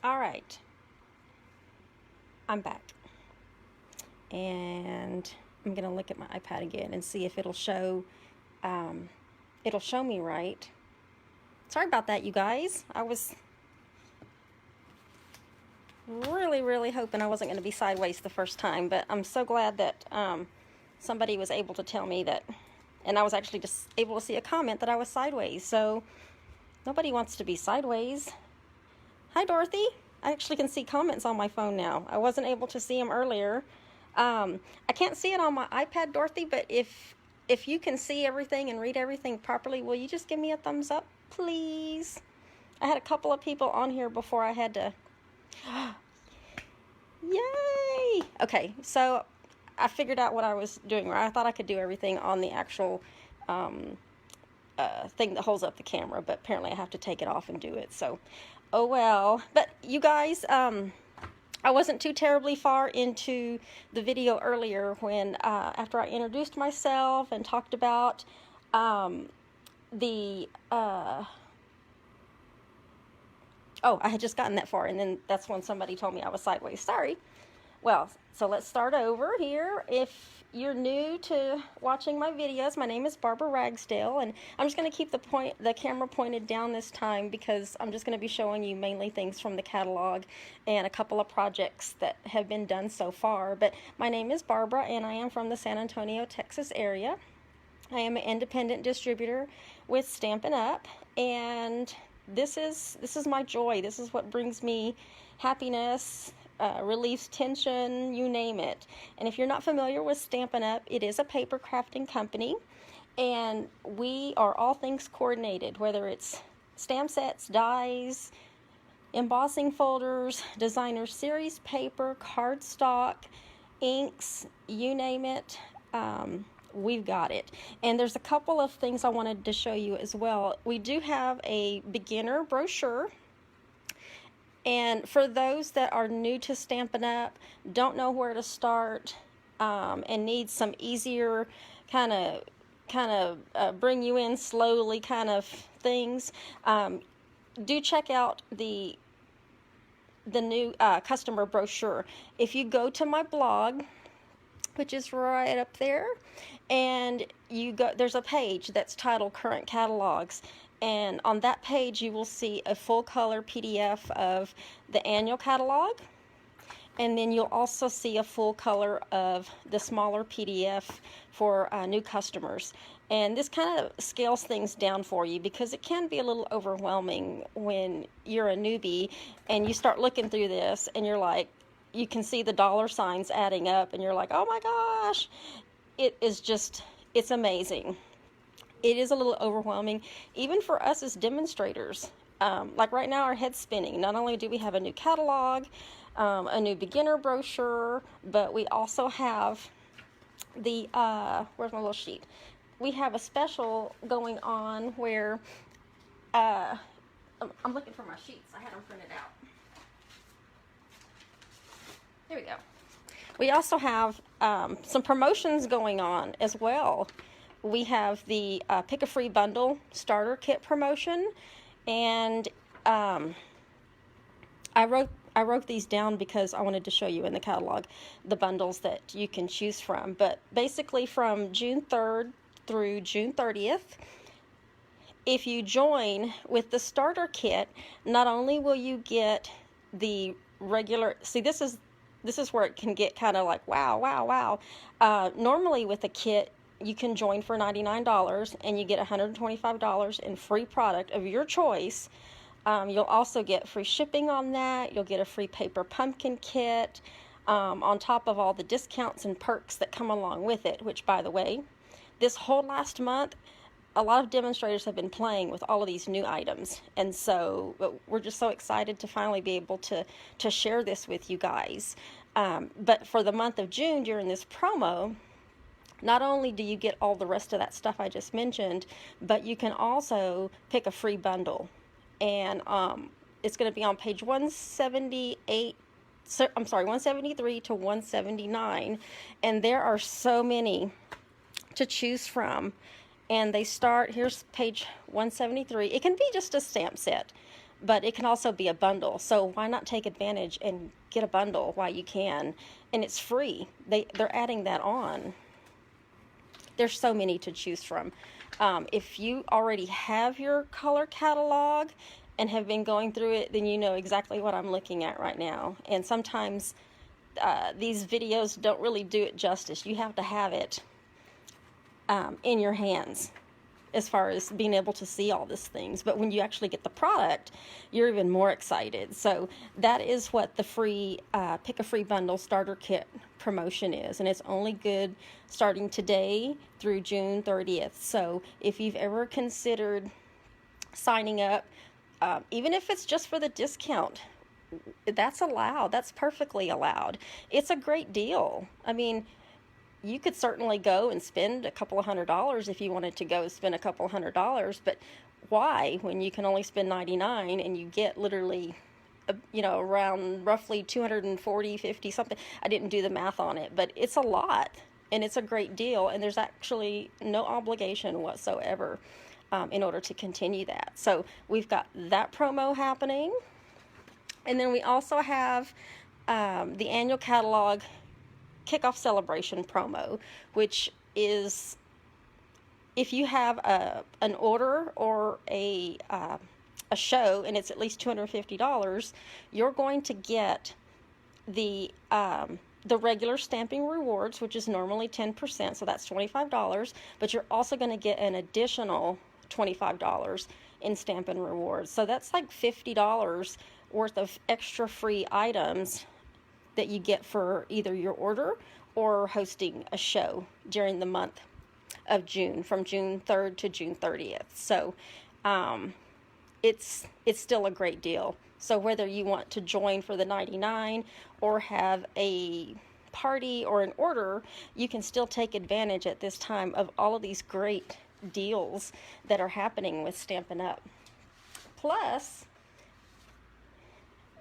All right, I'm back, and I'm gonna look at my iPad again and see if um, it'll show me right. Sorry about that, you guys. I was really hoping I wasn't gonna be sideways the first time, but I'm so glad that somebody was able to tell me that, and I was actually just able to see a comment that I was sideways. So nobody wants to be sideways. Hi, Dorothy. I actually can see comments on my phone now. I wasn't able to see them earlier. I can't see it on my iPad, Dorothy, but if you can see everything and read everything properly, will you just give me a thumbs up, please? I had a couple of people on here before I had to. Yay! Okay, so I figured out what I was doing right. I thought I could do everything on the actual thing that holds up the camera, but apparently I have to take it off and do it. So, oh well. But you guys, I wasn't too terribly far into the video earlier when, after I introduced myself and talked about the, oh, I had just gotten that far, and then that's when somebody told me I was sideways. Sorry. Well, so let's start over here. If you're new to watching my videos, my name is Barbara Ragsdale, and I'm just going to keep the camera pointed down this time because I'm just going to be showing you mainly things from the catalog and a couple of projects that have been done so far. But my name is Barbara, and I am from the San Antonio, Texas area. I am an independent distributor with Stampin' Up, and this is my joy. This is what brings me happiness, relieves tension, you name it. And if you're not familiar with Stampin' Up, it is a paper crafting company, and we are all things coordinated, whether it's stamp sets, dies, embossing folders, designer series paper, cardstock, inks, you name it. We've got it. And there's a couple of things I wanted to show you as well. We do have a beginner brochure. And for those that are new to Stampin' Up, don't know where to start, and need some easier kind of bring you in slowly kind of things, do check out the new customer brochure. If you go to my blog, which is right up there, and you go, there's a page that's titled Current Catalogs, and on that page you will see a full color PDF of the annual catalog, and then you'll also see a full color of the smaller PDF for new customers. And this kind of scales things down for you because it can be a little overwhelming when you're a newbie and you start looking through this and you're like, you can see the dollar signs adding up and you're like, oh my gosh, it's amazing. It is a little overwhelming, even for us as demonstrators. Like right now, our head's spinning. Not only do we have a new catalog, a new beginner brochure, but we also have the, where's my little sheet? We have a special going on where, I'm looking for my sheets. I had them printed out. Here we go. We also have some promotions going on as well. We have the Pick a Free Bundle Starter Kit promotion, and I wrote these down because I wanted to show you in the catalog the bundles that you can choose from. But basically from June 3rd through June 30th, if you join with the starter kit, not only will you get the regular, see, this is where it can get kind of like, wow. Normally with a kit, you can join for $99 and you get $125 in free product of your choice. You'll also get free shipping on that. You'll get a free paper pumpkin kit, on top of all the discounts and perks that come along with it, which, by the way, this whole last month, a lot of demonstrators have been playing with all of these new items, and so we're just so excited to finally be able to share this with you guys. But for the month of June, during this promo, not only do you get all the rest of that stuff I just mentioned, but you can also pick a free bundle. And it's going to be on page 178, I'm sorry, 173 to 179. And there are so many to choose from. And they start, here's page 173. It can be just a stamp set, but it can also be a bundle. So why not take advantage and get a bundle while you can? And it's free. They're adding that on. There's so many to choose from. If you already have your color catalog and have been going through it, then you know exactly what I'm looking at right now. And sometimes these videos don't really do it justice. You have to have it in your hands as far as being able to see all these things. But when you actually get the product, you're even more excited. So that is what the free Pick a Free Bundle Starter Kit promotion is. And it's only good starting today through June 30th. So if you've ever considered signing up, even if it's just for the discount, that's allowed. That's perfectly allowed. It's a great deal. I mean, you could certainly go and spend a couple of $100s if you wanted to go spend a couple of $100, but why when you can only spend $99 and you get literally around roughly 240, 50 something. I didn't do the math on it, but it's a lot and it's a great deal, and there's actually no obligation whatsoever in order to continue that. So we've got that promo happening, and then we also have the annual catalog kickoff celebration promo, which is if you have an order or a show and it's at least $250, you're going to get the regular stamping rewards, which is normally 10%, so that's $25, but you're also going to get an additional $25 in Stampin' rewards. So that's like $50 worth of extra free items that you get for either your order or hosting a show during the month of June, from June 3rd to June 30th. So it's still a great deal. So whether you want to join for the $99 or have a party or an order, you can still take advantage at this time of all of these great deals that are happening with Stampin' Up. Plus,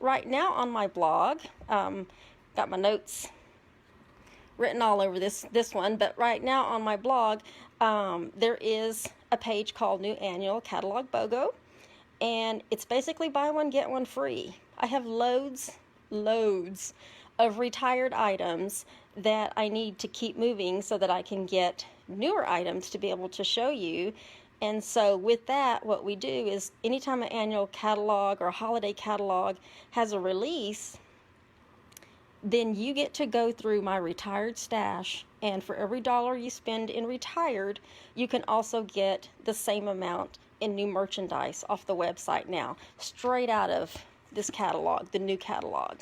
right now on my blog, got my notes written all over this one, but right now on my blog, there is a page called New Annual Catalog BOGO, and it's basically buy one, get one free. I have loads of retired items that I need to keep moving so that I can get newer items to be able to show you. And so with that, what we do is anytime an annual catalog or a holiday catalog has a release, then you get to go through my retired stash, and for every dollar you spend in retired, you can also get the same amount in new merchandise off the website now, straight out of this catalog, the new catalog.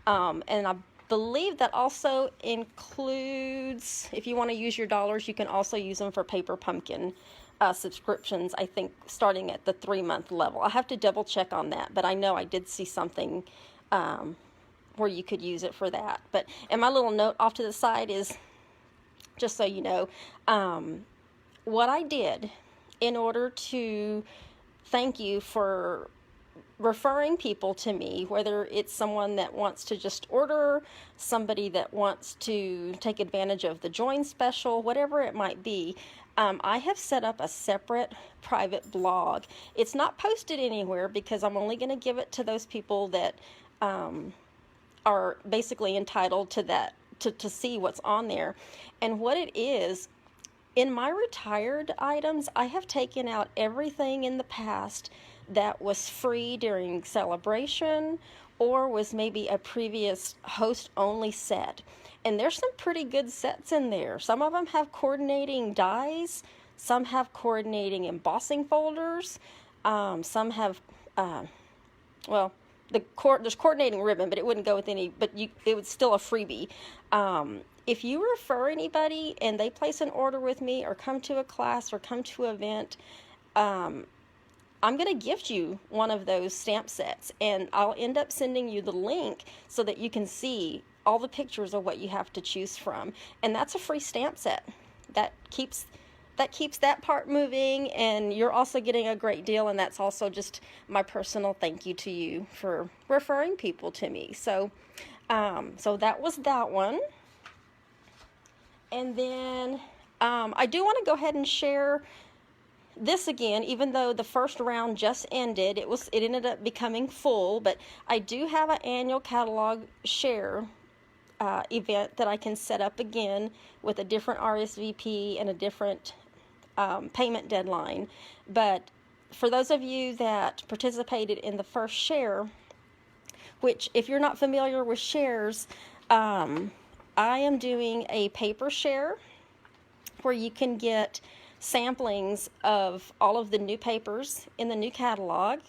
And I believe that also includes, if you want to use your dollars, you can also use them for Paper Pumpkin subscriptions, I think starting at the 3-month level. I have to double check on that, but I know I did see something where you could use it for that. But, and my little note off to the side is, just so you know, what I did in order to thank you for referring people to me, whether it's someone that wants to just order, somebody that wants to take advantage of the join special, whatever it might be, I have set up a separate private blog. It's not posted anywhere because I'm only going to give it to those people that are basically entitled to that, to see what's on there. And what it is, in my retired items, I have taken out everything in the past that was free during celebration or was maybe a previous host-only set. And there's some pretty good sets in there. Some of them have coordinating dies, some have coordinating embossing folders, some have, well, there's coordinating ribbon, but it wouldn't go with any, but it was still a freebie. If you refer anybody and they place an order with me or come to a class or come to an event, I'm going to gift you one of those stamp sets, and I'll end up sending you the link so that you can see all the pictures of what you have to choose from. And that's a free stamp set. That keeps that part moving, and you're also getting a great deal, and that's also just my personal thank you to you for referring people to me. So so that was that one. And then I do want to go ahead and share this again, even though the first round just ended, it ended up becoming full, but I do have an annual catalog share event that I can set up again with a different RSVP and a different payment deadline. But for those of you that participated in the first share, which if you're not familiar with shares, I am doing a paper share where you can get samplings of all of the new papers in the new catalog.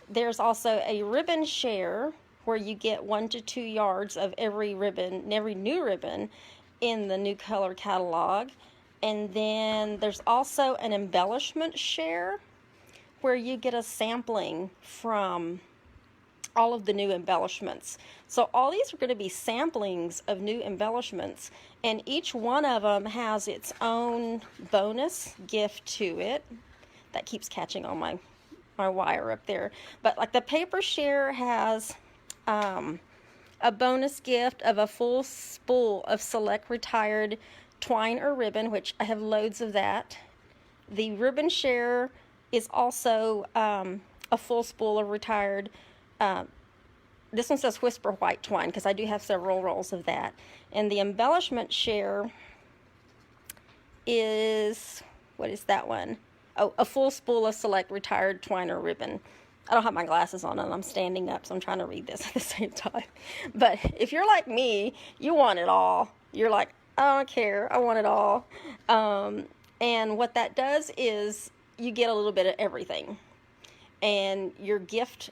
There's also a ribbon share where you get 1 to 2 yards of every ribbon, every new ribbon in the new color catalog. And then there's also an embellishment share where you get a sampling from all of the new embellishments. So all these are going to be samplings of new embellishments, and each one of them has its own bonus gift to it. That keeps catching on my wire up there. But like the paper share has a bonus gift of a full spool of select retired twine or ribbon, which I have loads of that. The ribbon share is also a full spool of retired this one says Whisper White twine because I do have several rolls of that. And the embellishment share is, what is that one? Oh, a full spool of select retired twine or ribbon. I don't have my glasses on and I'm standing up, so I'm trying to read this at the same time. But if you're like me, you want it all. You're like, I don't care, I want it all. And what that does is you get a little bit of everything. And your gift,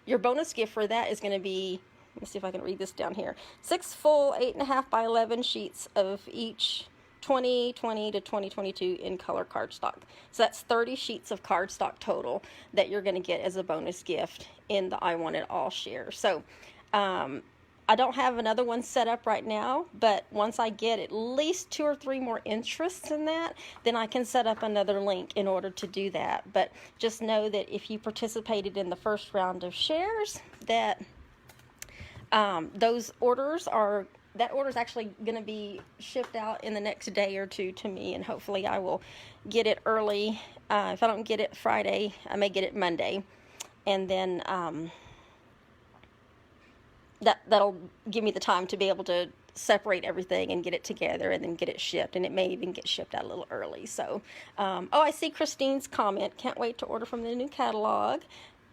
your bonus gift for that is going to be, let me see if I can read this down here, 6 full 8.5 by 11 sheets of each 2020 to 2022 in color cardstock. So that's 30 sheets of cardstock total that you're going to get as a bonus gift in the I Want It All share. So I don't have another one set up right now, but once I get at least 2 or 3 more interests in that, then I can set up another link in order to do that. But just know that if you participated in the first round of shares, that those orders are, that order is actually going to be shipped out in the next day or two to me, and hopefully I will get it early. If I don't get it Friday, I may get it Monday, and then that'll give me the time to be able to separate everything and get it together and then get it shipped, and it may even get shipped out a little early. So, oh, I see Christine's comment. Can't wait to order from the new catalog.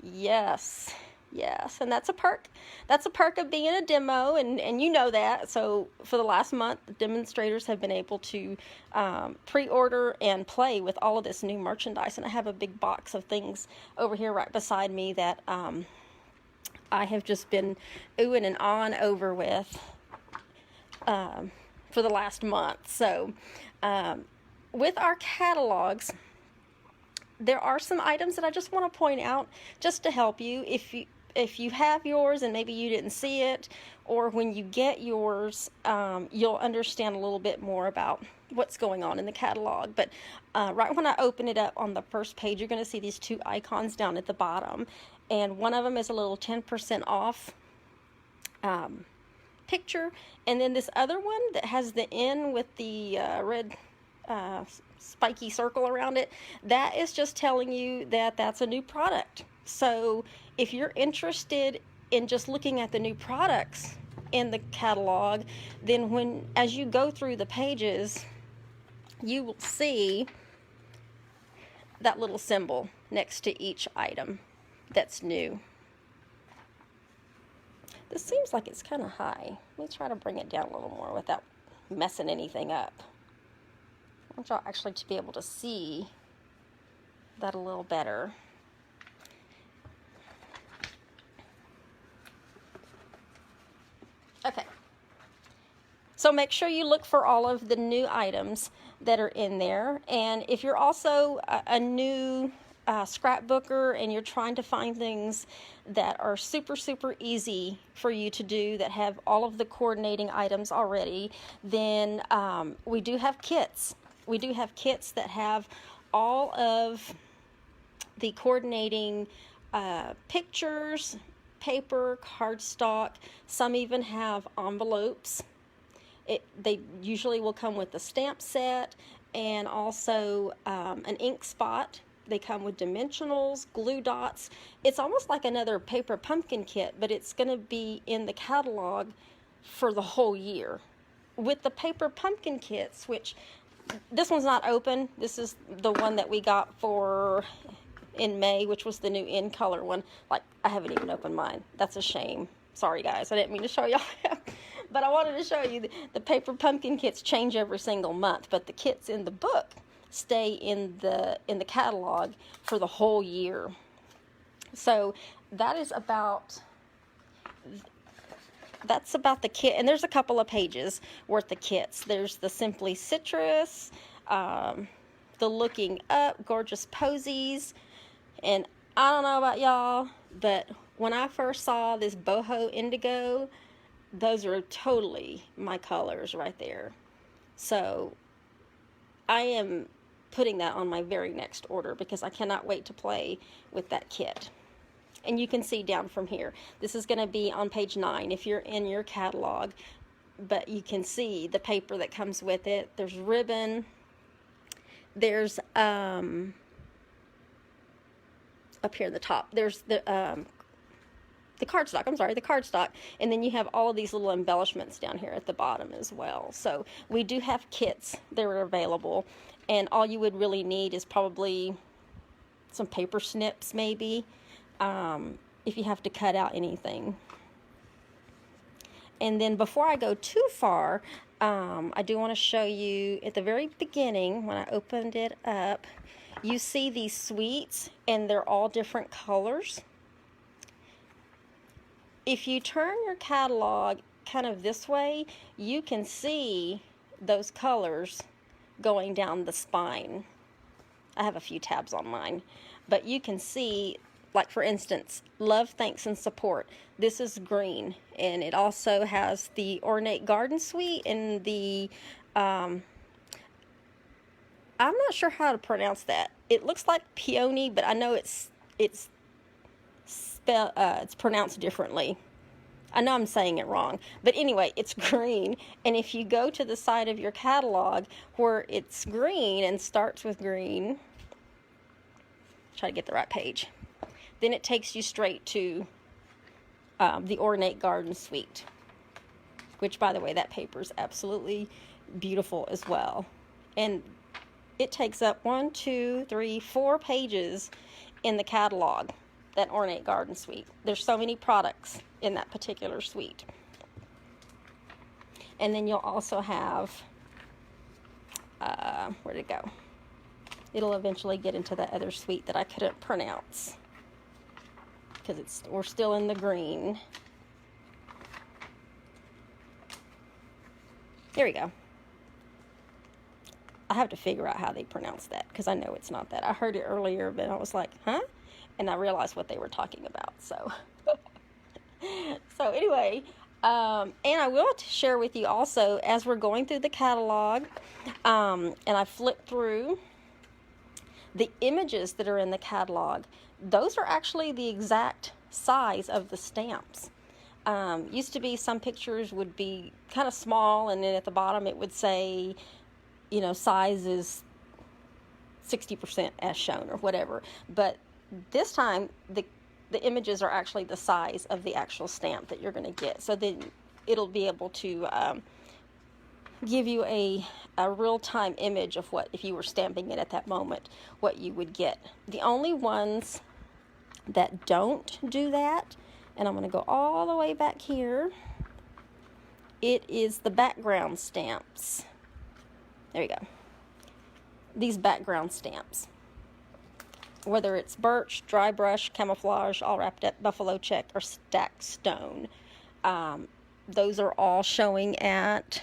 Yes. Yes, and that's a perk. That's a perk of being a demo, and you know that. So for the last month, the demonstrators have been able to pre-order and play with all of this new merchandise. And I have a big box of things over here right beside me that I have just been oohing and ahhing over with for the last month. So with our catalogs, there are some items that I just want to point out just to help you. If you have yours and maybe you didn't see it, or when you get yours, you'll understand a little bit more about what's going on in the catalog. But right when I open it up on the first page, you're going to see these 2 icons down at the bottom. And one of them is a little 10% off picture. And then this other one that has the N with the red spiky circle around it, that is just telling you that that's a new product. So if you're interested in just looking at the new products in the catalog, then as you go through the pages, you will see that little symbol next to each item that's new. This seems like it's kind of high. Let me try to bring it down a little more without messing anything up. I want y'all actually to be able to see that a little better. Okay, so make sure you look for all of the new items that are in there. And if you're also a new scrapbooker and you're trying to find things that are super, super easy for you to do, that have all of the coordinating items already, then we do have kits. We do have kits that have all of the coordinating pictures, paper, cardstock. Some even have envelopes. They usually will come with a stamp set and also an ink spot They come with dimensionals, glue dots. It's almost like another paper pumpkin kit, but it's going to be in the catalog for the whole year. With the paper pumpkin kits, which this one's not open. This is the one that we got for in May, which was the new in color one. Like, I haven't even opened mine. That's a shame. Sorry guys, I didn't mean to show y'all. But I wanted to show you the paper pumpkin kits change every single month, but the kits in the book stay in the catalog for the whole year. So that is that's about the kit, and there's a couple of pages worth of kits. There's the Simply Citrus, the Looking Up, Gorgeous Posies, and I don't know about y'all, but when I first saw this boho indigo, those are totally my colors right there. So I am putting that on my very next order because I cannot wait to play with that kit. And you can see down from here, this is going to be on page 9 if you're in your catalog, but you can see the paper that comes with it. There's ribbon, there's up here in the top, there's the cardstock, the cardstock, and then you have all of these little embellishments down here at the bottom as well. So we do have kits that are available, and all you would really need is probably some paper snips maybe, if you have to cut out anything. And then before I go too far, I do want to show you at the very beginning when I opened it up, you see these sweets and they're all different colors. If you turn your catalog kind of this way, you can see those colors going down the spine. I have a few tabs on mine, but you can see, like for instance, Love, Thanks, and Support. This is green, and it also has the Ornate Garden Suite and the, I'm not sure how to pronounce that. It looks like peony, but I know it's pronounced differently. I know I'm saying it wrong, but anyway, it's green. And if you go to the side of your catalog where it's green and starts with green, try to get the right page, then it takes you straight to the Ornate Garden Suite, which, by the way, that paper is absolutely beautiful as well. And it takes up 1, 2, 3, 4 pages in the catalog, that Ornate Garden Suite. There's so many products in that particular suite. And then you'll also have, where'd it go? It'll eventually get into that other suite that I couldn't pronounce because we're still in the green. There we go. I have to figure out how they pronounce that because I know it's not that. I heard it earlier, but I was like, huh? And I realized what they were talking about. So, so anyway, and I will share with you also as we're going through the catalog, and I flip through the images that are in the catalog. Those are actually the exact size of the stamps. Used to be some pictures would be kind of small, and then at the bottom it would say, you know, size is 60% as shown or whatever. But this time the images are actually the size of the actual stamp that you're going to get. So then it'll be able to give you a real-time image of what, if you were stamping it at that moment, what you would get. The only ones that don't do that, and I'm going to go all the way back here, it is the background stamps. There you go. These background stamps. Whether it's birch, dry brush, camouflage, all wrapped up, buffalo check, or stacked stone. Those are all showing at,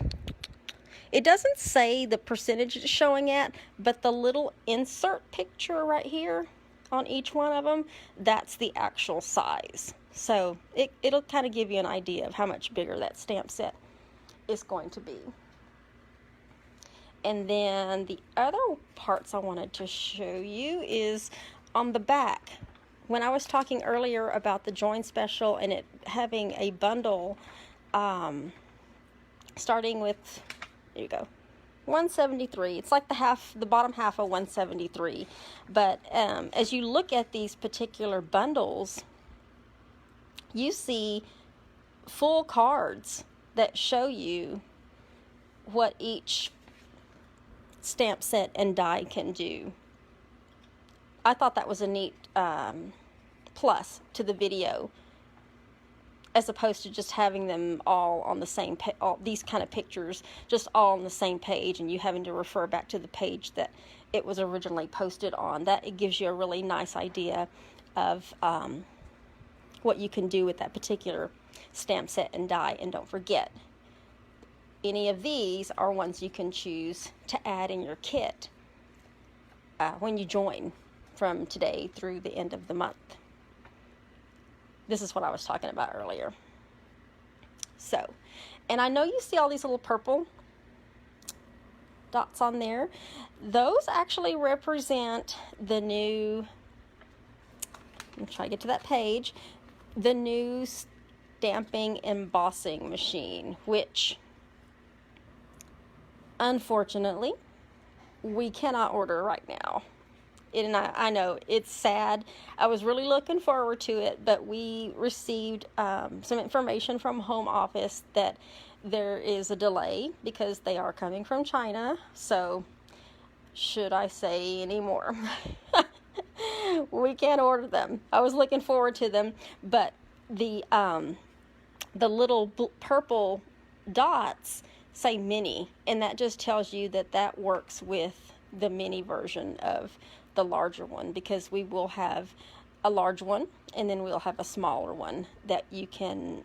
it doesn't say the percentage it's showing at, but the little insert picture right here on each one of them, that's the actual size. So it'll kind of give you an idea of how much bigger that stamp set is going to be. And then the other parts I wanted to show you is on the back. When I was talking earlier about the Join Special and it having a bundle, starting with, there you go, 173. It's like the bottom half of 173. But as you look at these particular bundles, you see full cards that show you what each stamp set and die can do. I thought that was a neat plus to the video, as opposed to just having them all on the same these kind of pictures just all on the same page and you having to refer back to the page that it was originally posted on. That it gives you a really nice idea of what you can do with that particular stamp set and die. And don't forget, any of these are ones you can choose to add in your kit when you join from today through the end of the month. This is what I was talking about earlier. So, and I know you see all these little purple dots on there. Those actually represent the new, I'm trying to get to that page, the new stamping embossing machine, which unfortunately we cannot order right now. And I know it's sad. I was really looking forward to it, but we received some information from home office that there is a delay because they are coming from China. So should I say any more? We can't order them. I was looking forward to them, but the little purple dots say mini, and that just tells you that that works with the mini version of the larger one, because we will have a large one and then we'll have a smaller one that you can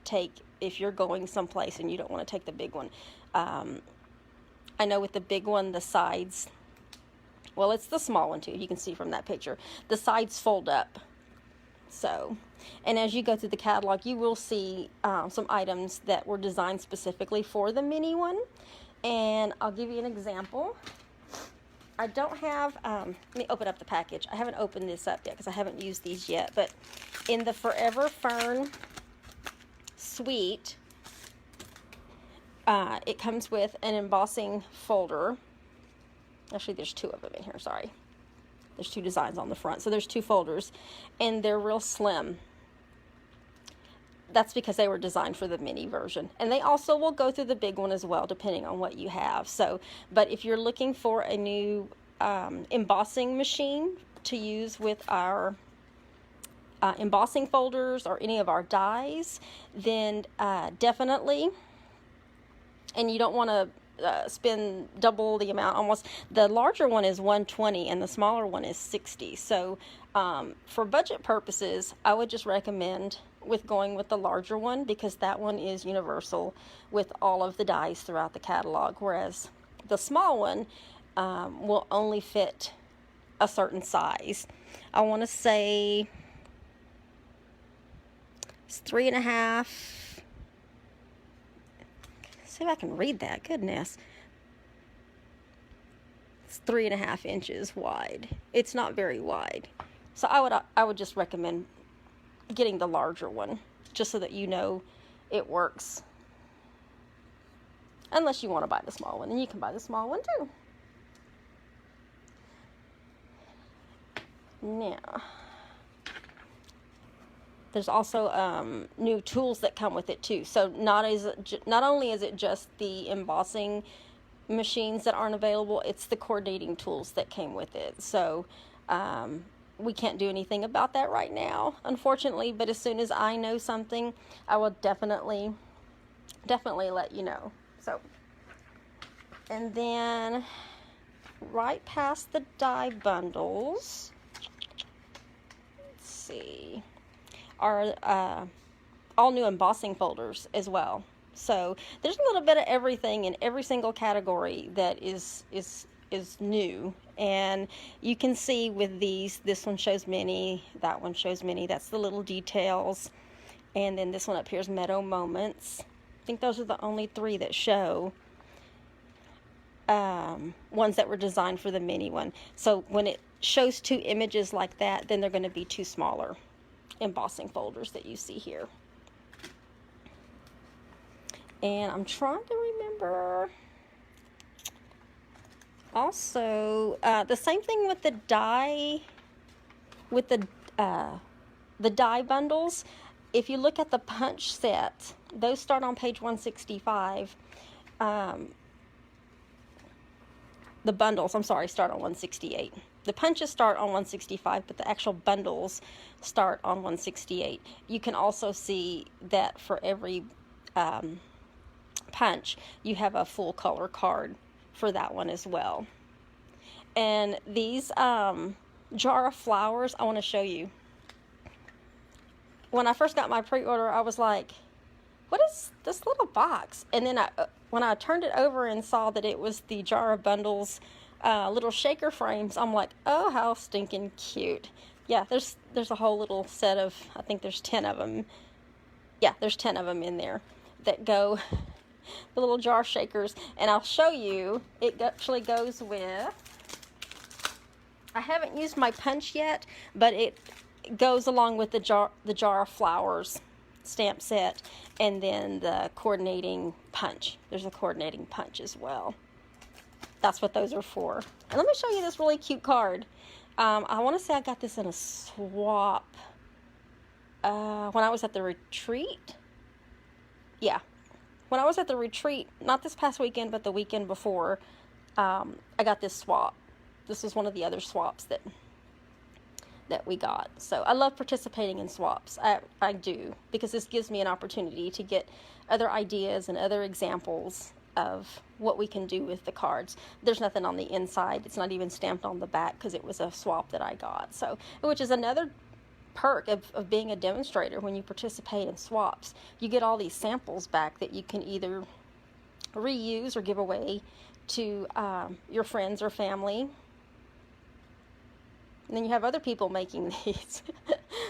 take if you're going someplace and you don't want to take the big one. I know with the big one, the sides, well, it's the small one too, you can see from that picture, the sides fold up. So, and as you go through the catalog, you will see some items that were designed specifically for the mini one. And I'll give you an example. I don't have, let me open up the package. I haven't opened this up yet because I haven't used these yet. But in the Forever Fern suite, it comes with an embossing folder. Actually, there's two of them in here, sorry. There's two designs on the front. So there's two folders, and they're real slim. That's because they were designed for the mini version. And they also will go through the big one as well, depending on what you have. So, but if you're looking for a new embossing machine to use with our embossing folders or any of our dies, then definitely, and you don't want to spend double the amount almost. The larger one is $120 and the smaller one is $60. So for budget purposes, I would just recommend going with the larger one, because that one is universal with all of the dies throughout the catalog, whereas the small one will only fit a certain size. I want to say it's 3.5. See if I can read that. Goodness. It's 3.5 inches wide. It's not very wide. So I would just recommend getting the larger one, just so that you know it works. Unless you want to buy the small one, and you can buy the small one too. Now, there's also new tools that come with it too. So not only is it just the embossing machines that aren't available, it's the coordinating tools that came with it. So we can't do anything about that right now, unfortunately, but as soon as I know something, I will definitely let you know. So, and then right past the die bundles, let's see, are all new embossing folders as well. So there's a little bit of everything in every single category that is new. And you can see with these, this one shows mini, that one shows mini. That's the little details. And then this one up here is Meadow Moments. I think those are the only three that show ones that were designed for the mini one. So when it shows two images like that, then they're going to be two smaller embossing folders that you see here. And I'm trying to remember, Also, the same thing with the die, with the die bundles. If you look at the punch set, those start on page 165. The bundles, I'm sorry, start on 168. The punches start on 165, but the actual bundles start on 168. You can also see that for every punch, you have a full color card for that one as well. And these jar of flowers, I want to show you. When I first got my pre-order, I was like, what is this little box? And then when I turned it over and saw that it was the jar of bundles little shaker frames, I'm like, oh, how stinking cute. Yeah, there's a whole little set of, I think there's 10 of them. Yeah, there's 10 of them in there that go, the little jar shakers. And I'll show you, it actually goes with, I haven't used my punch yet, but it goes along with the jar of flowers stamp set, and then the coordinating punch. There's a coordinating punch as well. That's what those are for. And let me show you this really cute card. I want to say I got this in a swap when I was at the retreat. Yeah, when I was at the retreat, not this past weekend, but the weekend before, I got this swap. This was one of the other swaps that we got. So I love participating in swaps. I do, because this gives me an opportunity to get other ideas and other examples of what we can do with the cards. There's nothing on the inside. It's not even stamped on the back because it was a swap that I got. So, which is another perk of being a demonstrator. When you participate in swaps, you get all these samples back that you can either reuse or give away to your friends or family. And then you have other people making these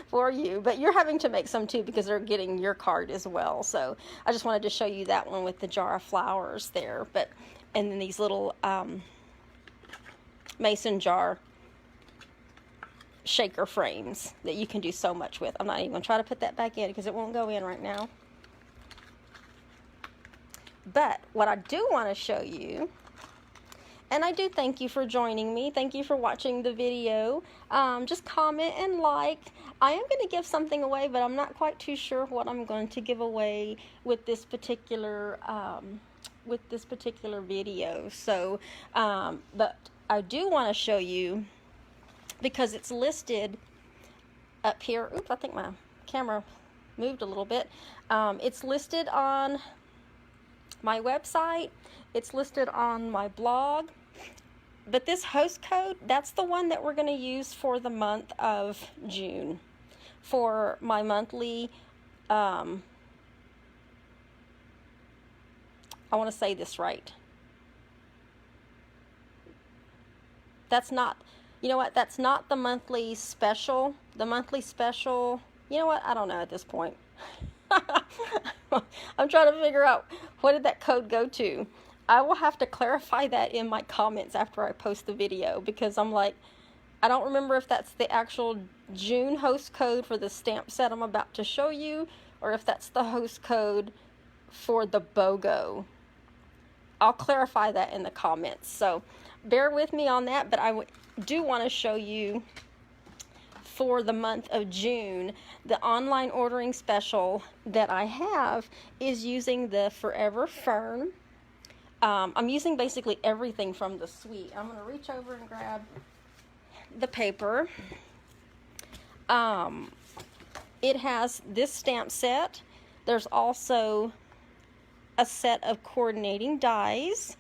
for you, but you're having to make some too because they're getting your card as well. So I just wanted to show you that one with the jar of flowers there. But and then these little mason jar shaker frames that you can do so much with. I'm not even going to try to put that back in because it won't go in right now. But what I do want to show you, and I do thank you for joining me. Thank you for watching the video. Just comment and like. I am going to give something away, but I'm not quite too sure what I'm going to give away with this particular video. So, but I do want to show you, because it's listed up here. Oops, I think my camera moved a little bit. It's listed on my website. It's listed on my blog. But this host code, that's the one that we're going to use for the month of June. For my monthly, I want to say this right. That's not, you know what, that's not the monthly special. The monthly special, you know what, I don't know at this point. I'm trying to figure out, what did that code go to? I will have to clarify that in my comments after I post the video, because I'm like, I don't remember if that's the actual June host code for the stamp set I'm about to show you, or if that's the host code for the BOGO. I'll clarify that in the comments, so bear with me on that. But I do want to show you, for the month of June, the online ordering special that I have is using the Forever Fern. I'm using basically everything from the suite. I'm going to reach over and grab the paper. It has this stamp set. There's also a set of coordinating dies.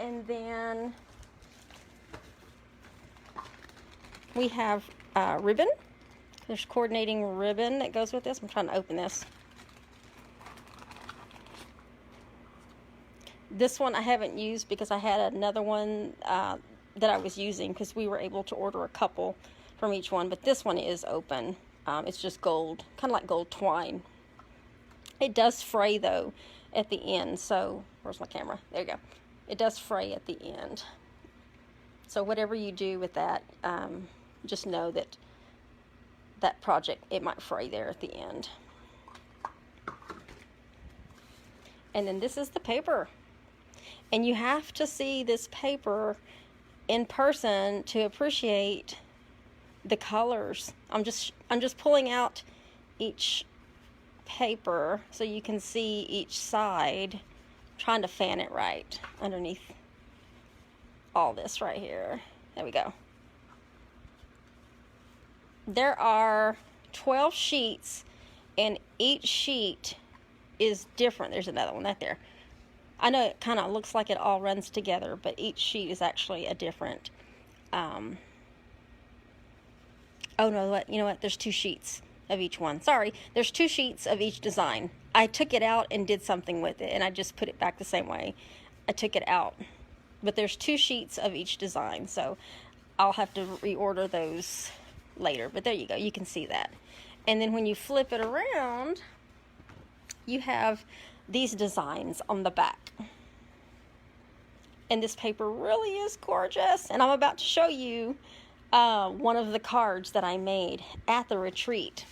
And then we have ribbon. There's coordinating ribbon that goes with this. I'm trying to open this. This one I haven't used because I had another one that I was using, because we were able to order a couple from each one. But this one is open. It's just gold, kind of like gold twine. It does fray though at the end. So where's my camera? There you go. It does fray at the end. So whatever you do with that, just know that that project, it might fray there at the end. And then this is the paper. And you have to see this paper in person to appreciate the colors. I'm just pulling out each paper so you can see each side. I'm trying to fan it right underneath all this right here. There we go. There are 12 sheets, and each sheet is different. There's another one right there. I know it kind of looks like it all runs together, but each sheet is actually a different, oh no, what, you know what, there's 2 sheets of each one. Sorry, there's 2 sheets of each design. I took it out and did something with it, and I just put it back the same way. I took it out, but there's 2 sheets of each design, so I'll have to reorder those later. But there you go, you can see that. And then when you flip it around, you have these designs on the back. And this paper really is gorgeous. And I'm about to show you one of the cards that I made at the retreat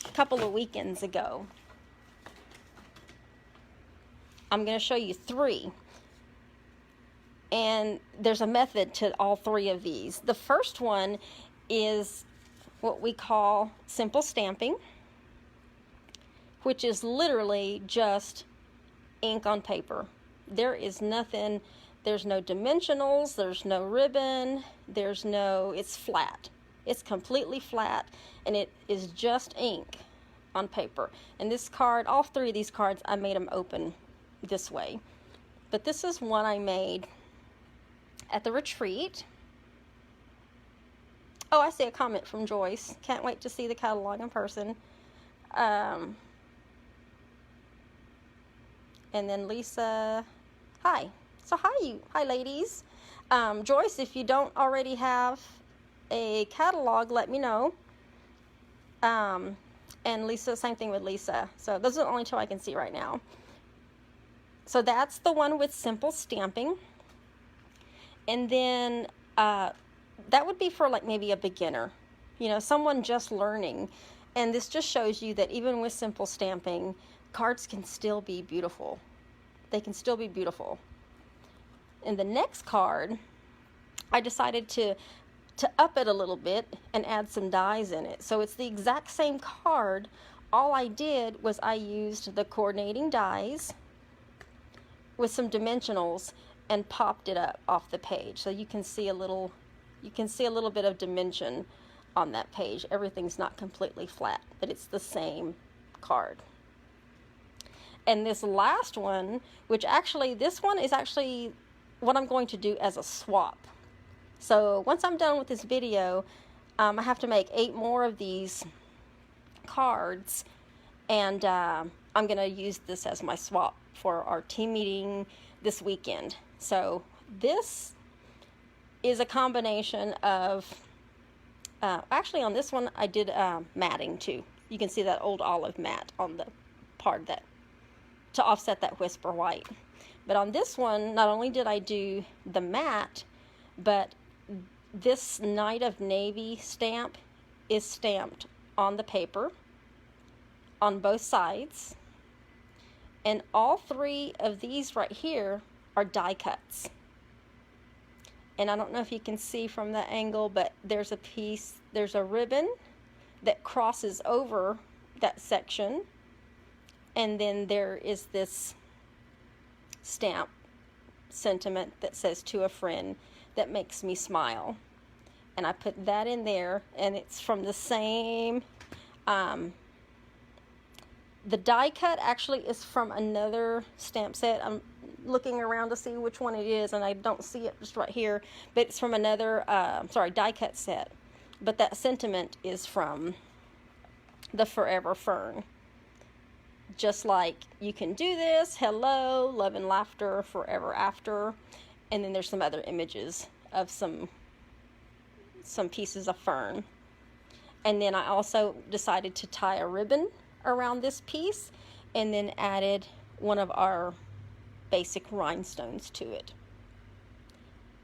a couple of weekends ago. I'm going to show you 3. And there's a method to all 3 of these. The first one is what we call simple stamping, which is literally just ink on paper. There is nothing, there's no dimensionals, there's no ribbon, it's flat. It's completely flat, and it is just ink on paper. And this card, all 3 of these cards, I made them open this way. But this is one I made at the retreat. Oh, I see a comment from Joyce. Can't wait to see the catalog in person. And then Lisa, hi. So hi ladies. Joyce, if you don't already have a catalog, let me know. And Lisa, same thing with Lisa. So those are the only 2 I can see right now. So that's the one with simple stamping. And then that would be for like maybe a beginner, you know, someone just learning. And this just shows you that even with simple stamping, cards can still be beautiful. They can still be beautiful. In the next card, I decided to up it a little bit and add some dies in it. So it's the exact same card. All I did was I used the coordinating dies with some dimensionals and popped it up off the page. So you can see a little bit of dimension on that page. Everything's not completely flat, but it's the same card. And this last one, which actually, this one is actually what I'm going to do as a swap. So once I'm done with this video, I have to make 8 more of these cards, and I'm going to use this as my swap for our team meeting this weekend. So this is a combination of, actually on this one I did matting too. You can see that old olive mat on the part that, to offset that whisper white. But on this one, not only did I do the matte, but this Night of Navy stamp is stamped on the paper on both sides. And all 3 of these right here are die cuts. And I don't know if you can see from that angle, but there's a ribbon that crosses over that section. And then there is this stamp sentiment that says "to a friend," that makes me smile. And I put that in there, and it's from the same, the die cut actually is from another stamp set. I'm looking around to see which one it is, and I don't see it just right here, but it's from another, die cut set. But that sentiment is from the Forever Fern. Just like "you can do this," "hello," "love and laughter," "forever after," and then there's some other images of some pieces of fern. And then I also decided to tie a ribbon around this piece, and then added one of our basic rhinestones to it.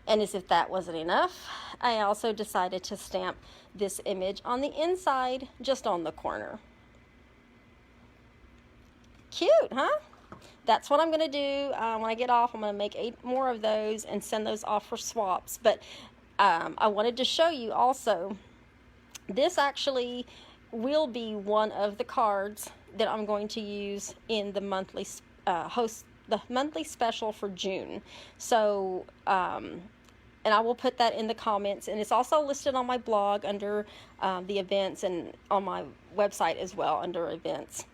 And as if that wasn't enough, I also decided to stamp this image on the inside, just on the corner. Cute, huh? that's what I'm going to do. When I get off, I'm going to make 8 more of those and send those off for swaps. But I wanted to show you also, this actually will be one of the cards that I'm going to use in the monthly special for June. So, and I will put that in the comments, and it's also listed on my blog under the events, and on my website as well under events.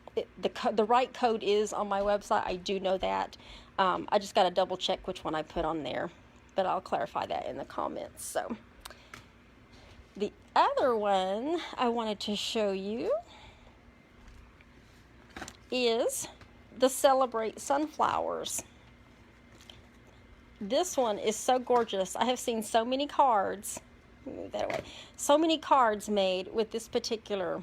The right code is on my website. I do know that. I just got to double check which one I put on there, but I'll clarify that in the comments. So the other one I wanted to show you is the Celebrate Sunflowers. This one is so gorgeous. I have seen so many cards, move that away, so many cards made with this particular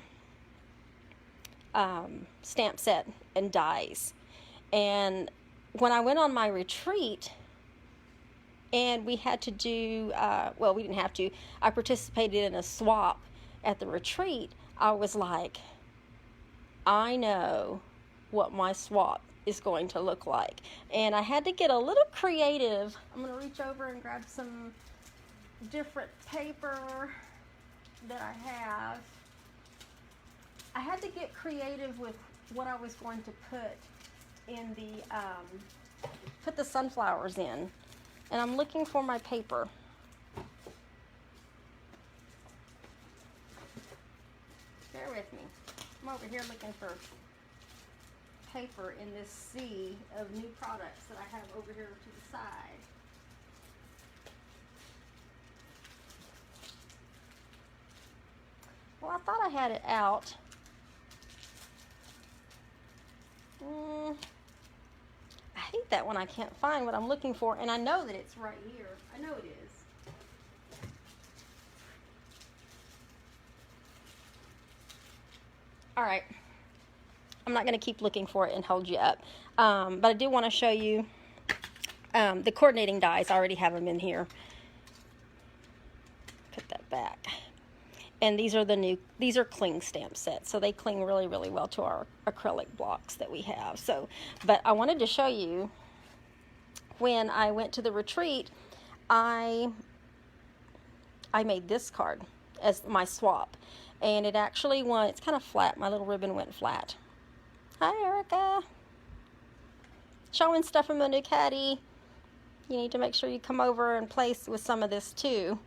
stamp set and dies. And when I went on my retreat, and we had to do, well, we didn't have to, I participated in a swap at the retreat, I was like, I know what my swap is going to look like. And I had to get a little creative. I'm going to reach over and grab some different paper that I have. I had to get creative with what I was going to put in the, put the sunflowers in. And I'm looking for my paper. Bear with me. I'm over here looking for paper in this sea of new products that I have over here to the side. Well, I thought I had it out. I hate that when I can't find what I'm looking for, and I know that it's right here. I know it is. All right. I'm not going to keep looking for it and hold you up. But I do want to show you the coordinating dies. I already have them in here. Put that back. And these are these are cling stamp sets. So they cling really, really well to our acrylic blocks that we have. So, but I wanted to show you, when I went to the retreat, I made this card as my swap. And it actually went, it's kind of flat. My little ribbon went flat. Hi, Erica. Showing stuff from the new caddy. You need to make sure you come over and play with some of this too.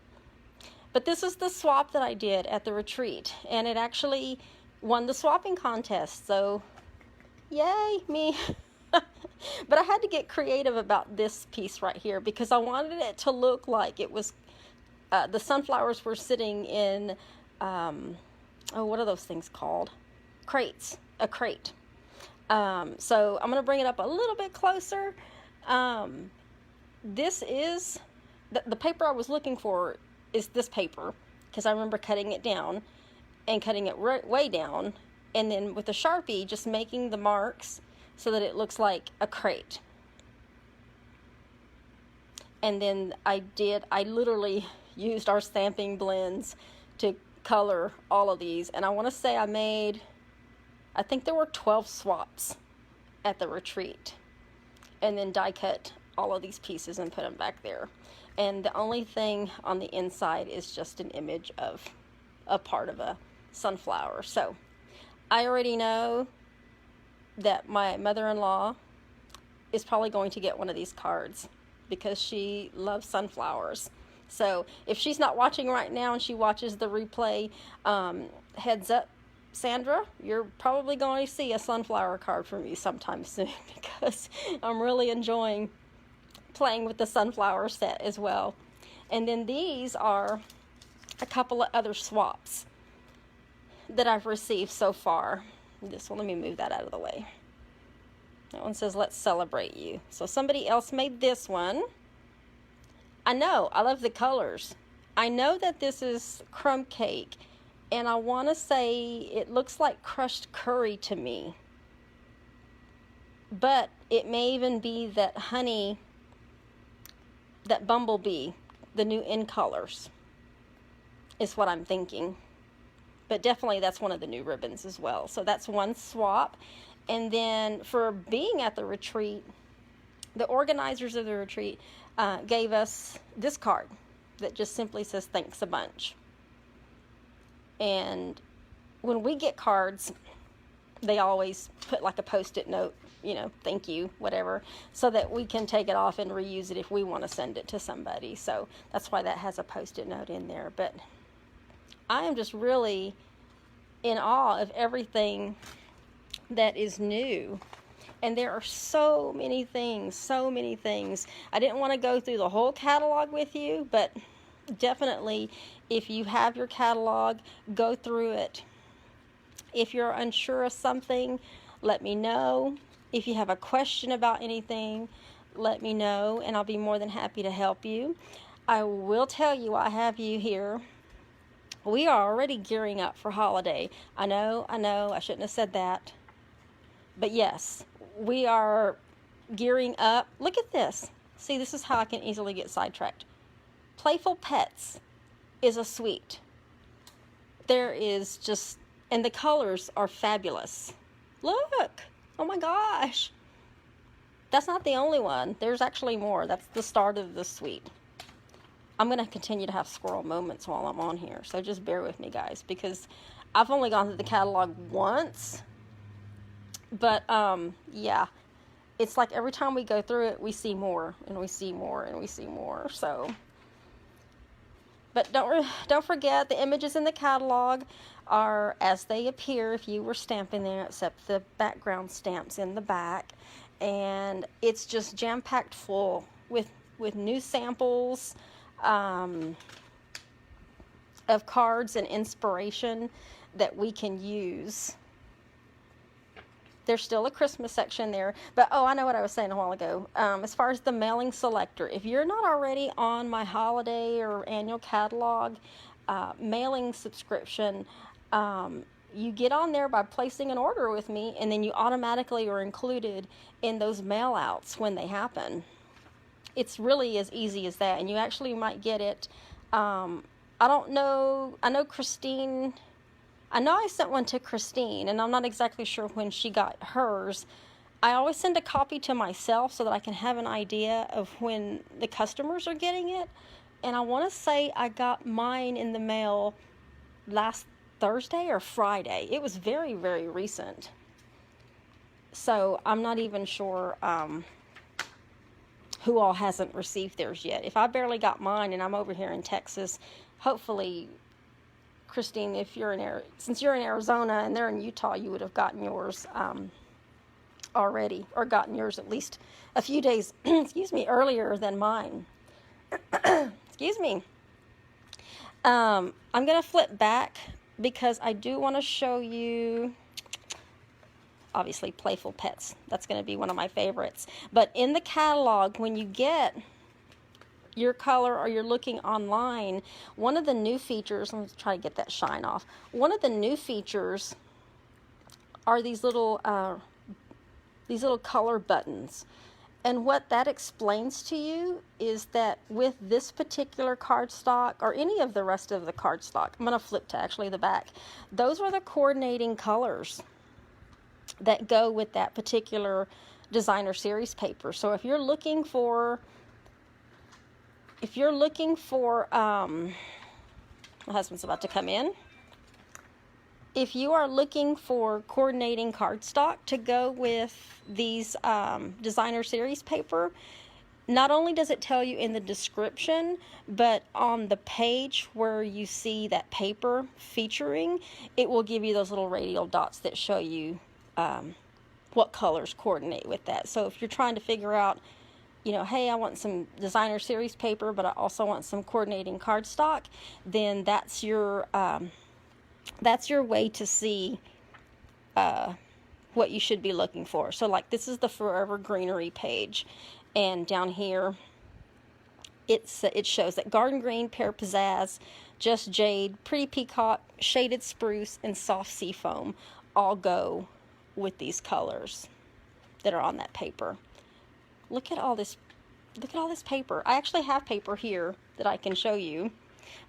But this is the swap that I did at the retreat, and it actually won the swapping contest. So, yay, me. But I had to get creative about this piece right here because I wanted it to look like it was, the sunflowers were sitting in, oh, what are those things called? Crates, a crate. So I'm going to bring it up a little bit closer. This is, the paper I was looking for is this paper, because I remember cutting it down and cutting it way down, and then with a Sharpie just making the marks so that it looks like a crate. And then I literally used our stamping blends to color all of these, and I want to say I think there were 12 swaps at the retreat, and then die cut all of these pieces and put them back there. And the only thing on the inside is just an image of a part of a sunflower. So I already know that my mother-in-law is probably going to get one of these cards because she loves sunflowers. So if she's not watching right now and she watches the replay, heads up, Sandra, you're probably going to see a sunflower card from me sometime soon because I'm really enjoying playing with the sunflower set as well. And then these are a couple of other swaps that I've received so far. This one, let me move that out of the way. That one says, let's celebrate you. So somebody else made this one. I know, I love the colors. I know that this is crumb cake, and I want to say it looks like crushed curry to me. But it may even be that honey, that bumblebee, the new in colors, is what I'm thinking. But definitely that's one of the new ribbons as well. So that's one swap. And then for being at the retreat, the organizers of the retreat gave us this card that just simply says thanks a bunch. And when we get cards, they always put like a post-it note, you know, thank you, whatever, so that we can take it off and reuse it if we want to send it to somebody. So that's why that has a post-it note in there. But I am just really in awe of everything that is new. And there are so many things, so many things. I didn't want to go through the whole catalog with you, but definitely if you have your catalog, go through it. If you're unsure of something, let me know. If you have a question about anything, let me know, and I'll be more than happy to help you. I will tell you, I have you here. We are already gearing up for holiday. I know, I shouldn't have said that. But yes, we are gearing up. Look at this. See, this is how I can easily get sidetracked. Playful Pets is a suite. There is just, and the colors are fabulous. Look, oh my gosh. That's not the only one. There's actually more. That's the start of the suite. I'm going to continue to have squirrel moments while I'm on here. So just bear with me, guys, because I've only gone through the catalog once. But, yeah, it's like every time we go through it, we see more, and we see more, and we see more, so. But don't forget, the images in the catalog are as they appear if you were stamping there, except the background stamps in the back. And it's just jam-packed full with new samples of cards and inspiration that we can use. There's still a Christmas section there. But, oh, I know what I was saying a while ago. As far as the mailing selector, if you're not already on my holiday or annual catalog mailing subscription, you get on there by placing an order with me, and then you automatically are included in those mail outs when they happen. It's really as easy as that, and you actually might get it. I don't know. I know Christine... I know I sent one to Christine, and I'm not exactly sure when she got hers. I always send a copy to myself so that I can have an idea of when the customers are getting it. And I want to say I got mine in the mail last Thursday or Friday. It was very, very recent. So I'm not even sure who all hasn't received theirs yet. If I barely got mine and I'm over here in Texas, hopefully... Christine, if you're since you're in Arizona and they're in Utah, you would have gotten yours already, or gotten yours at least a few days, excuse me, earlier than mine. Excuse me. I'm going to flip back because I do want to show you, obviously, Playful Pets. That's going to be one of my favorites. But in the catalog, when you get your color or you're looking online, one of the new features, let me try to get that shine off. One of the new features are these little color buttons. And what that explains to you is that with this particular cardstock, or any of the rest of the cardstock, I'm going to flip to actually the back, those are the coordinating colors that go with that particular designer series paper. So if you're looking for my husband's about to come in. If you are looking for coordinating cardstock to go with these designer series paper, not only does it tell you in the description, but on the page where you see that paper featuring, it will give you those little radial dots that show you what colors coordinate with that. So if you're trying to figure out, you know, hey, I want some designer series paper, but I also want some coordinating cardstock, then that's your way to see what you should be looking for. So like this is the Forever Greenery page, and down here it shows that Garden Green, Pear Pizzazz, Just Jade, Pretty Peacock, Shaded Spruce, and Soft Sea Foam all go with these colors that are on that paper. Look at all this paper. I actually have paper here that I can show you.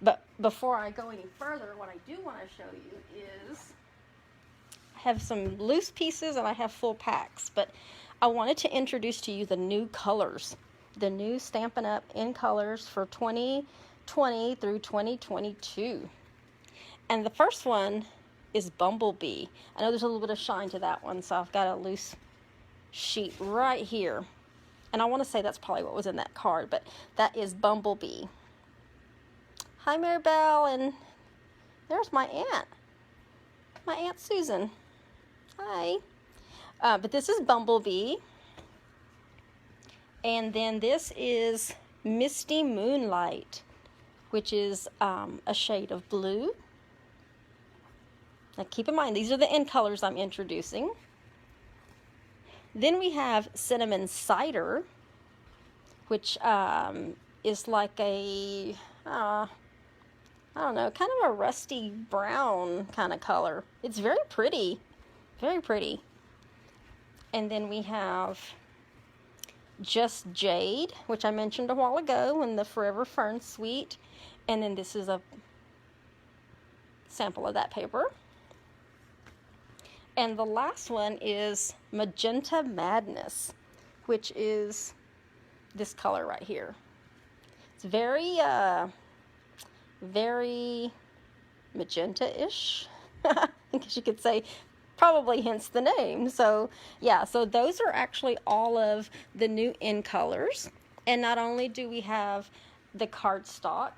But before I go any further, what I do want to show you is I have some loose pieces and I have full packs, but I wanted to introduce to you the new colors, the new Stampin' Up! In colors for 2020 through 2022. And the first one is Bumblebee. I know there's a little bit of shine to that one, so I've got a loose sheet right here. And I want to say that's probably what was in that card, but that is Bumblebee. Hi, Maribel, and there's my Aunt Susan. Hi. But this is Bumblebee. And then this is Misty Moonlight, which is a shade of blue. Now keep in mind, these are the in colors I'm introducing. Then we have Cinnamon Cider, which is like a, I don't know, kind of a rusty brown kind of color. It's very pretty, very pretty. And then we have Just Jade, which I mentioned a while ago in the Forever Fern Suite. And then this is a sample of that paper. And the last one is Magenta Madness, which is this color right here. It's very, very magenta-ish, I guess you could say, probably hence the name. So yeah, so those are actually all of the new in colors. And not only do we have the cardstock,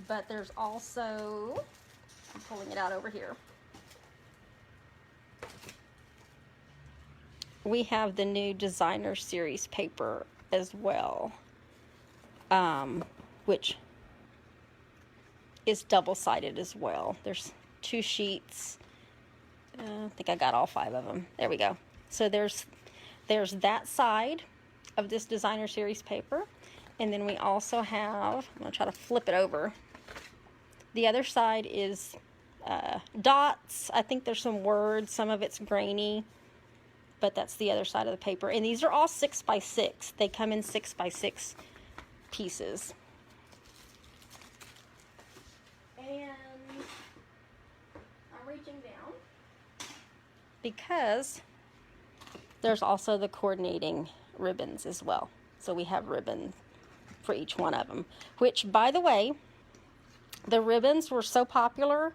but there's also, I'm pulling it out over here, we have the new designer series paper as well, which is double-sided as well. There's 2 sheets. I think I got all 5 of them. There we go. So there's that side of this designer series paper, and then we also have, I'm going to try to flip it over. The other side is dots. I think there's some words. Some of it's grainy, but that's the other side of the paper. And these are all 6x6. They come in 6x6 pieces. And I'm reaching down because there's also the coordinating ribbons as well. So we have ribbon for each one of them, which, by the way, the ribbons were so popular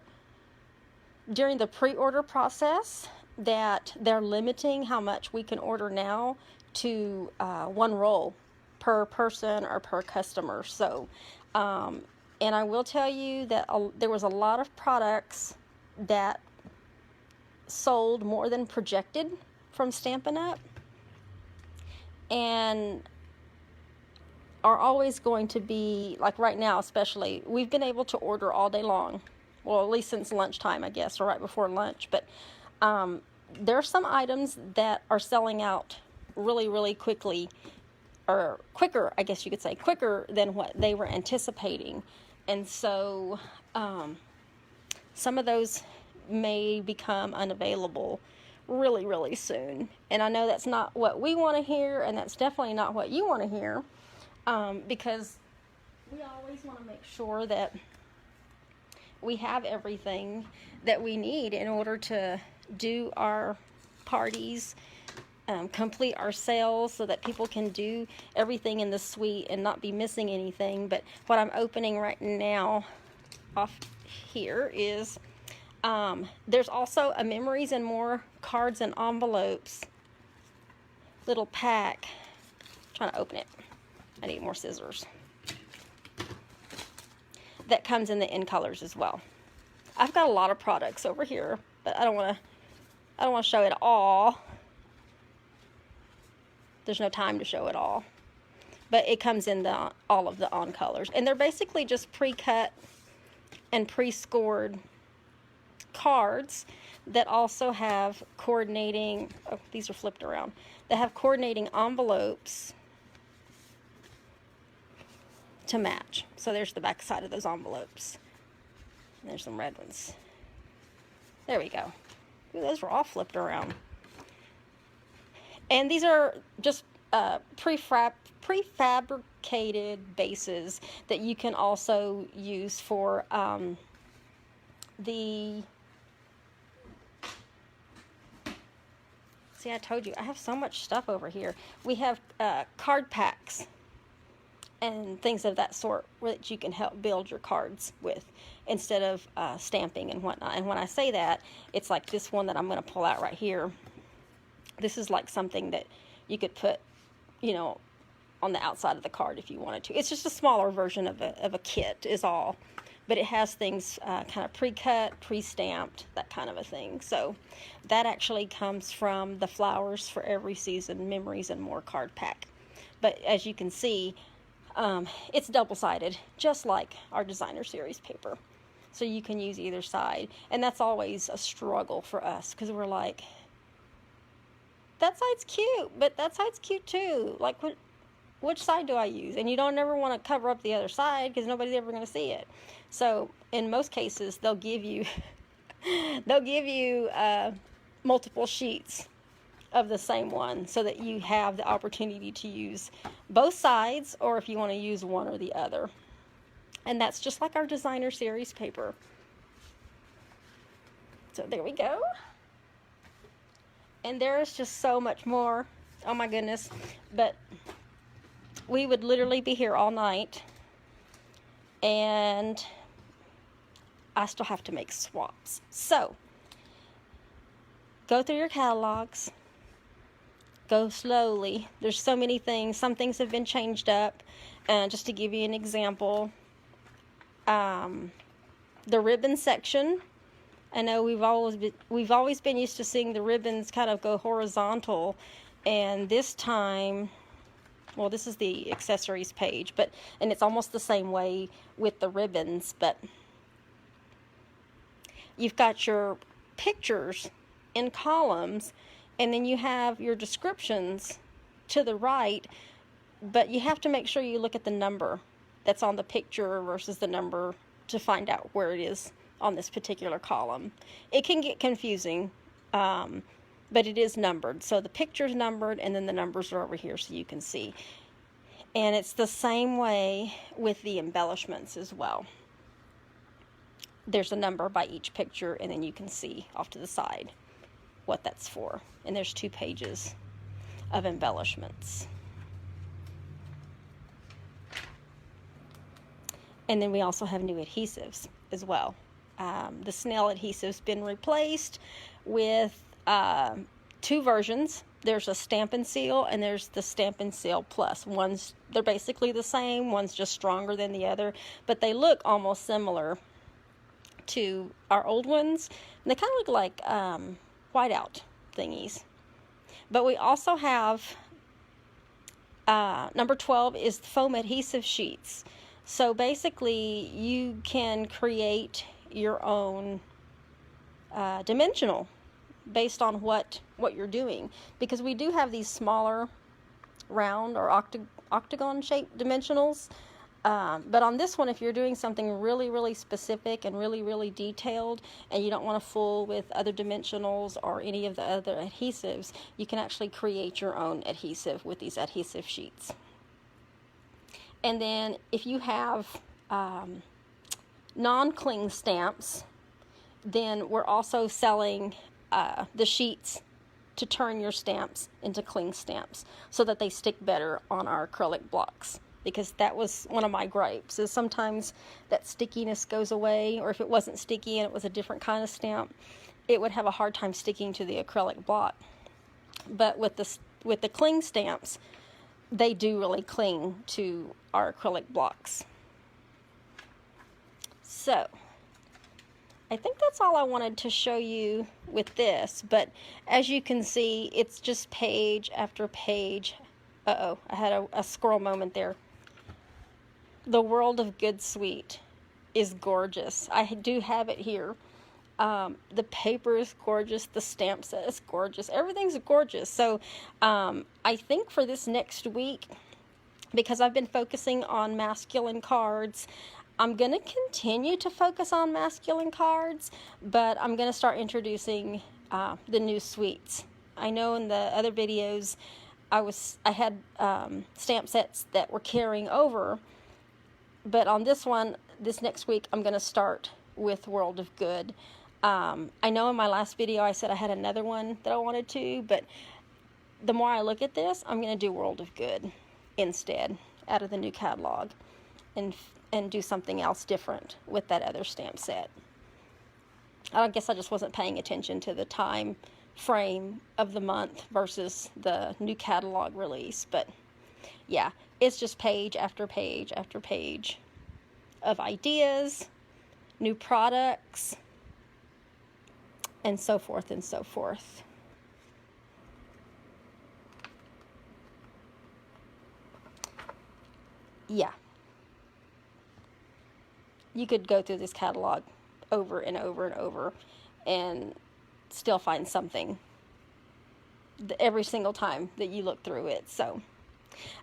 during the pre-order process that they're limiting how much we can order now to 1 roll per person or per customer. So, and I will tell you that there was a lot of products that sold more than projected from Stampin' Up! And are always going to be, like right now especially, we've been able to order all day long. Well, at least since lunchtime, I guess, or right before lunch. But there are some items that are selling out really, really quickly, or quicker, I guess you could say, quicker than what they were anticipating. And so some of those may become unavailable really, really soon. And I know that's not what we want to hear, and that's definitely not what you want to hear, because we always want to make sure that we have everything that we need in order to do our parties, complete our sales, so that people can do everything in the suite and not be missing anything. But what I'm opening right now off here is there's also a Memories and More cards and envelopes little pack. I'm trying to open it. I need more scissors. That comes in the in colors as well. I've got a lot of products over here, but I don't want to show it all. There's no time to show it all. But it comes in all of the on colors, and they're basically just pre-cut and pre-scored cards that also have coordinating, oh, these are flipped around, that have coordinating envelopes to match. So there's the back side of those envelopes. And there's some red ones. There we go. Ooh, those were all flipped around. And these are just prefabricated bases that you can also use for See, I told you, I have so much stuff over here. We have card packs and things of that sort that you can help build your cards with instead of stamping and whatnot. And when I say that, it's like this one that I'm going to pull out right here. This is like something that you could put, you know, on the outside of the card if you wanted to. It's just a smaller version of a kit is all. But it has things kind of pre-cut, pre-stamped, that kind of a thing. So that actually comes from the Flowers for Every Season Memories and More card pack. But as you can see, it's double-sided, just like our designer series paper. So you can use either side. And that's always a struggle for us because we're like, that side's cute, but that side's cute too. Like, which side do I use? And you don't ever want to cover up the other side because nobody's ever going to see it. So in most cases, they'll give you multiple sheets of the same one so that you have the opportunity to use both sides, or if you want to use one or the other. And that's just like our designer series paper. So there we go. And there is just so much more. Oh my goodness. But we would literally be here all night. And I still have to make swaps. So, go through your catalogs. Go slowly. There's so many things. Some things have been changed up. Just to give you an example, the ribbon section. I know we've always been used to seeing the ribbons kind of go horizontal, and this time, well, this is the accessories page, and it's almost the same way with the ribbons, but you've got your pictures in columns, and then you have your descriptions to the right, but you have to make sure you look at the number that's on the picture versus the number to find out where it is on this particular column. It can get confusing, but it is numbered. So the picture's numbered, and then the numbers are over here so you can see. And it's the same way with the embellishments as well. There's a number by each picture, and then you can see off to the side what that's for. And there's 2 pages of embellishments. And then we also have new adhesives as well. The snail adhesive's been replaced with 2 versions. There's a Stampin' Seal and there's the Stampin' Seal Plus. They're basically the same. One's just stronger than the other, but they look almost similar to our old ones. And they kind of look like whiteout thingies. But we also have number 12 is foam adhesive sheets. So basically, you can create your own dimensional based on what you're doing, because we do have these smaller round or octagon shaped dimensionals, but on this one, if you're doing something really specific and really detailed, and you don't want to fool with other dimensionals or any of the other adhesives, you can actually create your own adhesive with these adhesive sheets. And then if you have non-cling stamps, then we're also selling the sheets to turn your stamps into cling stamps so that they stick better on our acrylic blocks. Because that was one of my gripes, is sometimes that stickiness goes away, or if it wasn't sticky and it was a different kind of stamp, it would have a hard time sticking to the acrylic block. But with the cling stamps, they do really cling to our acrylic blocks. So, I think that's all I wanted to show you with this, but as you can see, it's just page after page. Uh-oh, I had a squirrel moment there. The World of Good Sweet is gorgeous. I do have it here. The paper is gorgeous. The stamp set is gorgeous. Everything's gorgeous. So I think for this next week, because I've been focusing on masculine cards, I'm going to continue to focus on masculine cards, but I'm going to start introducing the new sweets. I know in the other videos I had stamp sets that were carrying over, but on this one, this next week, I'm going to start with World of Good. I know in my last video I said I had another one that I wanted to, but the more I look at this, I'm going to do World of Good instead out of the new catalog, and do something else different with that other stamp set. I guess I just wasn't paying attention to the time frame of the month versus the new catalog release. But yeah, it's just page after page after page of ideas, new products, and so forth and so forth. Yeah. You could go through this catalog over and over and over and still find something every single time that you look through it. So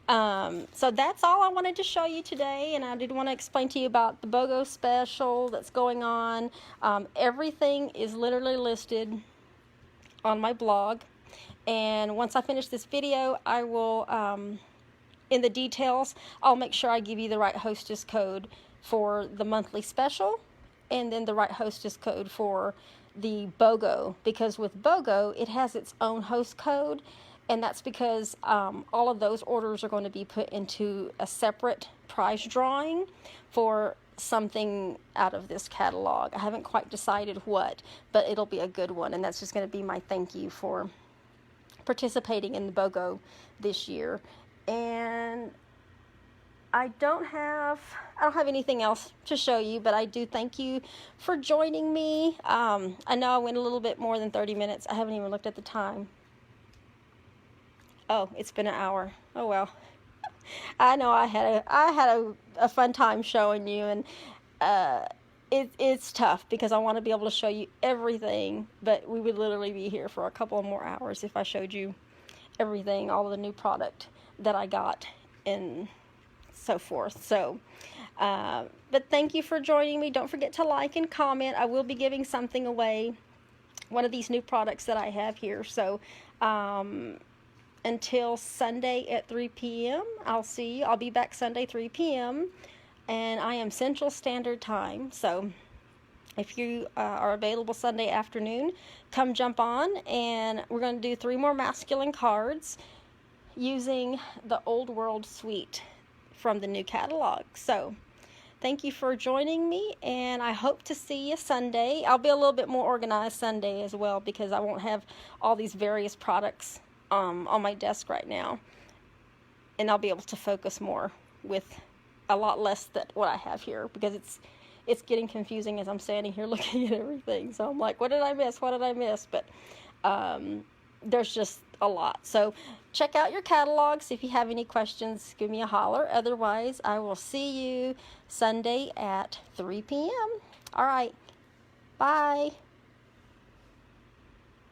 that's all I wanted to show you today, and I did want to explain to you about the BOGO special that's going on. Everything is literally listed on my blog, and once I finish this video, I will, in the details, I'll make sure I give you the right hostess code for the monthly special, and then the right hostess code for the BOGO, because with BOGO, it has its own host code, and that's because all of those orders are going to be put into a separate prize drawing for something out of this catalog. I haven't quite decided what, but it'll be a good one, and that's just going to be my thank you for participating in the BOGO this year. And I don't have anything else to show you, but I do thank you for joining me. I know I went a little bit more than 30 minutes. I haven't even looked at the time. Oh, it's been an hour. Oh well. I know I had a fun time showing you, and it's tough because I want to be able to show you everything, but we would literally be here for a couple of more hours if I showed you everything, all of the new product that I got, and so forth. So, but thank you for joining me. Don't forget to like and comment. I will be giving something away, one of these new products that I have here. So, until Sunday at 3 p.m. I'll see you. I'll be back Sunday 3 p.m. and I am Central Standard Time. So if you are available Sunday afternoon, come jump on, and we're going to do 3 more masculine cards using the Old World suite from the new catalog. So thank you for joining me, and I hope to see you Sunday. I'll be a little bit more organized Sunday as well, because I won't have all these various products on my desk right now, and I'll be able to focus more with a lot less than what I have here, because it's getting confusing as I'm standing here looking at everything. So I'm like, what did I miss? What did I miss? But there's just a lot. So check out your catalogs. If you have any questions, give me a holler. Otherwise, I will see you Sunday at 3 p.m. All right. Bye.